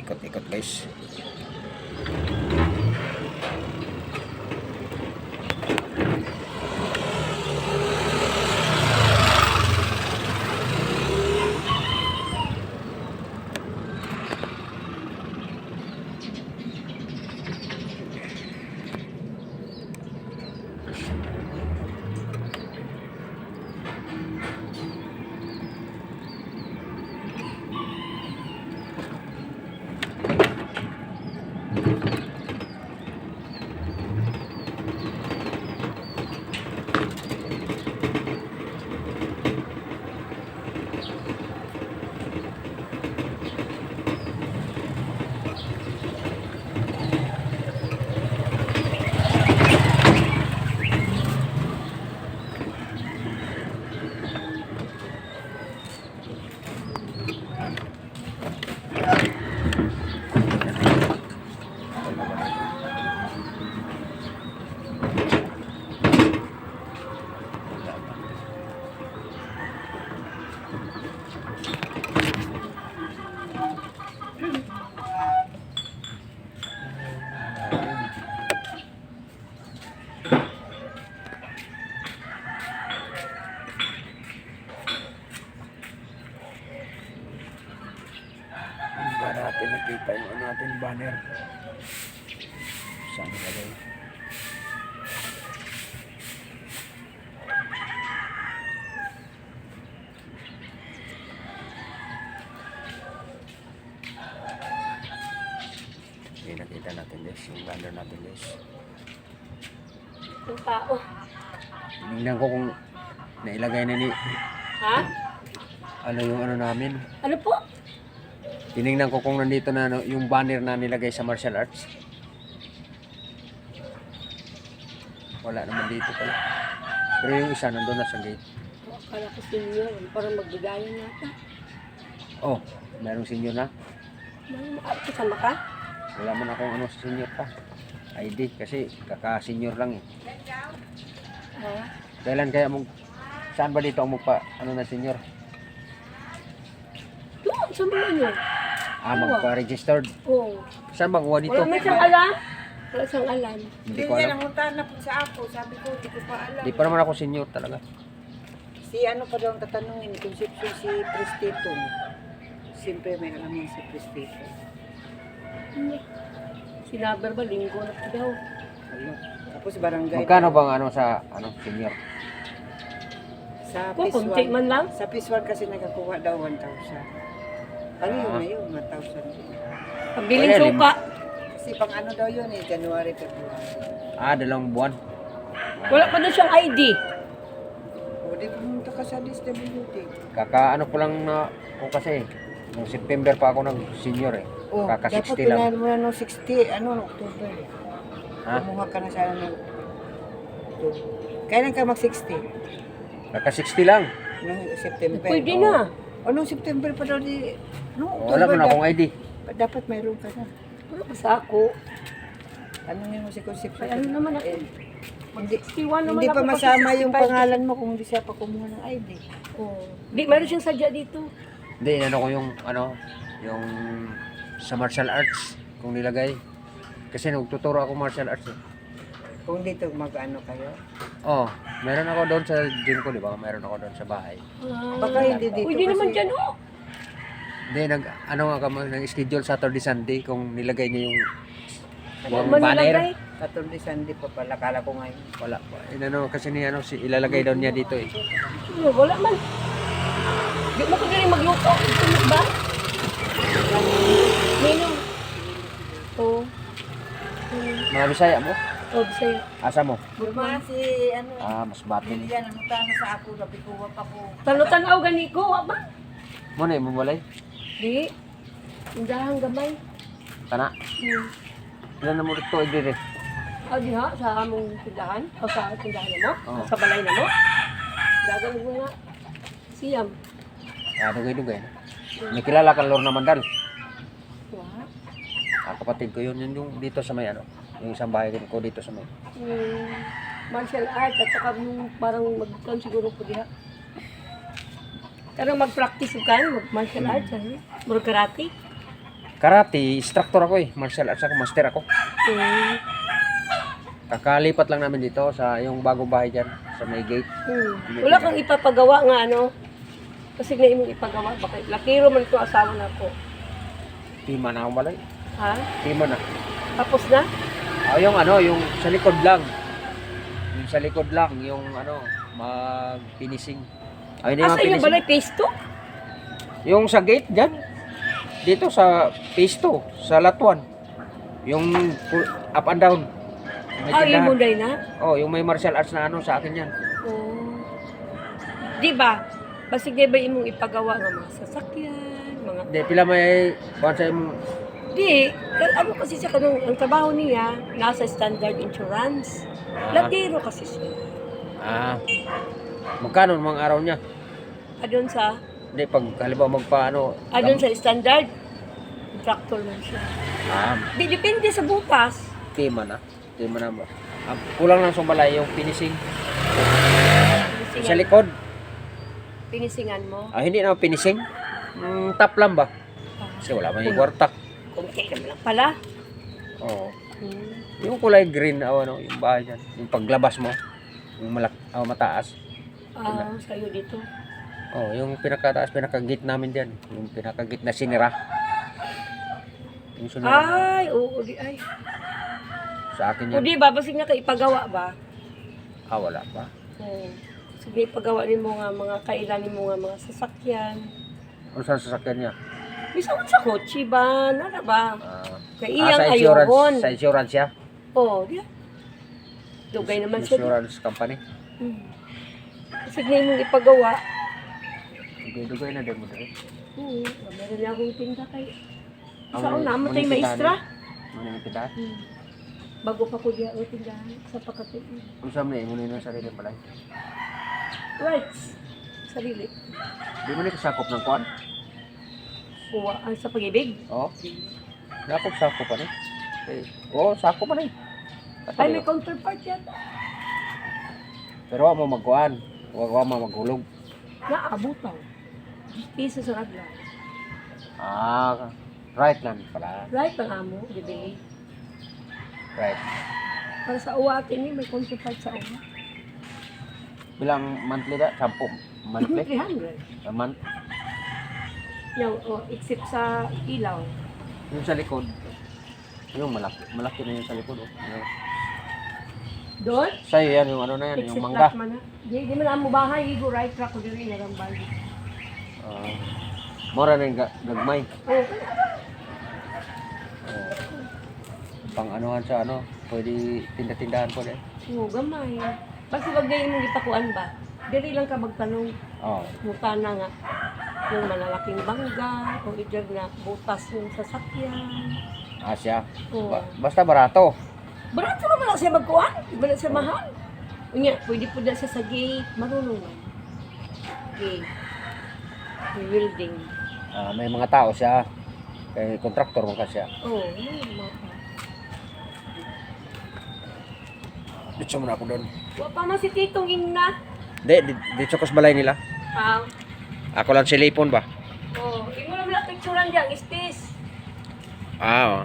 ikot-ikot guys. Para natin nakita yung ano natin banner. Saan nilagay? Okay, nakita natin guys, yung banner natin guys. Yung tao. Tingnan ko kung nailagay na ni Ha? ano yung ano namin. Ano po? Tinignan ko kung nandito na ano, yung banner na nilagay sa martial arts. Wala naman dito pala. Pero yung isa nandun na sa gate. Akala ko senior. Parang magbigayan yata. Oh, merong senior na. Kasama ka? Wala man akong ano sa senior pa. ID kasi kaka-senior lang eh. Ha? Kailan kaya mo saan ba dito ang magpa ano na senior? Doon, sa mga yun. Magpa-registered. Oo. Saan ba kuha dito? Wala na siyang alam. Wala siyang alam. Hindi ko Hindi alam. nanguntahan na po sa ako. Sabi ko, hindi ko pa alam. Hindi pa naman ako senior talaga. Si ano pa daw ang tatanungin, Concepcion si Prestito. Siyempre may alam mo si Prestito. Sinaber ba, linggo na po daw. Ano? Tapos barangay. Magkano bang ano sa ano senior? Sa Kung kunti Piswag. man lang. Sa Piswag kasi nakakuha daw 1,000. Ano yun Ah. ngayon? 1,000 din. Pabiling Wala, suka. Kasi pang ano daw yun eh, January, February. 2 buwan. Wala pa daw siyang ID. O di pumunta ka sa DSWD. Kaka ano ko lang na ko kasi noong September pa ako nag senior eh. Oh, Kaka dapat 60 lang. pinahal mo na nung 60, ano, October. Ha? Kumuha ka na sana ng October. Kailan ka mag-60? Kaka 60 lang. Nung September. Pwede Oo. na. O nung September pa daw di... Nung Wala October man akong ID. dapat mayroon ka na. Wala pa sa ako. Tanungin mo si Concepcion. Ay, ano naman ako? Hindi, 61 naman hindi ako. pa masama yung 65. pangalan mo kung hindi siya pa kumuha ng ID. Oo. Di, meron siyang sadya dito. Hindi ano ko yung ano yung sa martial arts kung nilagay. Kasi nagtuturo ako martial arts eh. Kung dito mag-ano kayo. Oh, meron ako doon sa gym ko, di ba? Meron ako doon sa bahay. Baka hindi dito Pwede kasi... naman dyan, oh. Hindi, ano nga kamo, nag-schedule Saturday, Sunday kung nilagay niya yung Wala yung man banner. nilagay. Saturday, Sunday pa pala. Kala ko ngayon. Wala pa. Inano kasi ni ano si ilalagay daw niya dito eh. Wala man. Di mo ko galing magluto. Ito ba? Minum. Oo. Mga Bisaya mo? Oh, sa'yo. Asa mo? Burma si ano. Mas batin. Lilian, ano na sa ako. Sabi ko, wap ako. Tanutan-aw gani ko, wa ba? Mo na mo walay. Di. Indahang gamay. Kana. Ilan na mo dito dire. Ah, di ha? Sa among tindahan? O sa tindahan mo? Oo. Sa balay na mo? Dagan mo nga. Siyam. Dugay-dugay. May kilala ka Lorna Mandal. Wa? Kapatid ko yun yung dito sa may ano. Yung isang bahay ko dito sa may. Martial arts at saka yung parang mag-plan siguro po diha. Pero mag-practice ka, mag-martial arts, ano? Murag karate. Karate, instructor ako eh. Martial arts ako, master ako. Hmm. Kakalipat lang namin dito sa yung bagong bahay dyan, sa may gate. Wala kang ipapagawa nga ano. Kasi nga imong ipagawa. Bakit? Lakiro man ko asawa na ko. Tima na ako malay. Ha? Tima na. Tapos na? Yung ano, yung sa likod lang. Yung sa likod lang, yung ano, mag-finishing. Ay, hindi Asa yung mag-finishing. balay pesto? Yung sa gate dyan. Dito sa Pisto, sa Latuan. Yung up and down. May Ah, yung tindahan. munday na? Oh, yung may martial arts na ano sa akin yan. Oo. Di ba? Basig di ba imong ipagawa nga mga sasakyan, mga... Hindi, pila may kuhan sa yung Di, ano kasi siya kanong, ang trabaho niya, nasa standard insurance. Latiro kasi siya. magkano ang mga araw niya? Adon sa, Hindi, pag halimbawa magpaano. adon sa standard, contractor man siya. Di, depende sa butas. Tima na. Tima na mo. Kulang lang sumalay yung finishing. Sa likod. Pinisingan mo. Hindi na finishing. Top lang ba? Kasi wala man yung kwarta. Kunti naman lang pala. Oo. Hmm. Yung kulay green, ano, yung bahay dyan. Yung paglabas mo, yung mataas. Sa'yo dito. Oh, yung pinakataas, pinaka-gate namin dyan. Yung pinaka-gate na sinira. Yung sinira. Ay, oo, di ay. Sa akin O yan. di ba, basig na ipagawa ba? Wala pa. Oo. Sige, ipagawa din mo nga mga kailanin mo nga mga sasakyan. Ano saan sasakyan niya? Bisa mo sa kotse ba? Ano ba? Kaya iyang sa ayokon. insurance. Sa insurance siya. Oo, di ba? Dugay naman siya. Insurance company. Kasi na mong ipagawa. Dugay na din mo dito. Meron niya akong tinda kay... Ang Sa una, matay munipitahan maestra. Munipitahan? Bago pa ko diya o tindahan sa pagkatin. Kung saan na, muna yung sarili pala. Right. Sarili. Di mo na kasakop ng kuwan? Kuha sa pag-ibig. Oo. Nakop sakop pa na. Oo, sakop pa na. Ay, may counterpart yan. Pero wag mo magkuhan. Wag mo maghulog. Naabutaw. Piso sa radla. Right lang pala. Right ang amo, di Right. para sa uwatin ni may counterpart sa uwa. Bilang monthly da? 10 monthly? 300. A month? Yung, except sa ilaw. Yung sa likod. Yung malaki. Malaki na yung sa likod. Oh. Yung, Doon? sa'yo yan, yung ano na yan, yung Except mangga. track man na. Di man amo bahay, igo right track ko diri na rambal. Mora na yung gagmay. Oh, Pang anuhan sa ano, pwede tinda-tindahan ko din. gamay. Basta wag gayon mong ipakuan ba? Diri lang ka magtanong. Oo. Muta na nga yung malalaking bangga o either na butas yung sasakyan. Asya. Oo. Basta barato. Barato naman lang siya magkuhan. Iba na siya mahal. Unya, pwede po na siya sa gate. Marunong man. Gate. Welding. May mga tao siya. Kay kontraktor mo ka siya. Oo, yung mga Dito muna ako doon. Wa pa man si Titong Ingna. Dito ko sa balay nila. Ako lang silipon ba? Oh, imo lang picturean diyan, istis. Oo.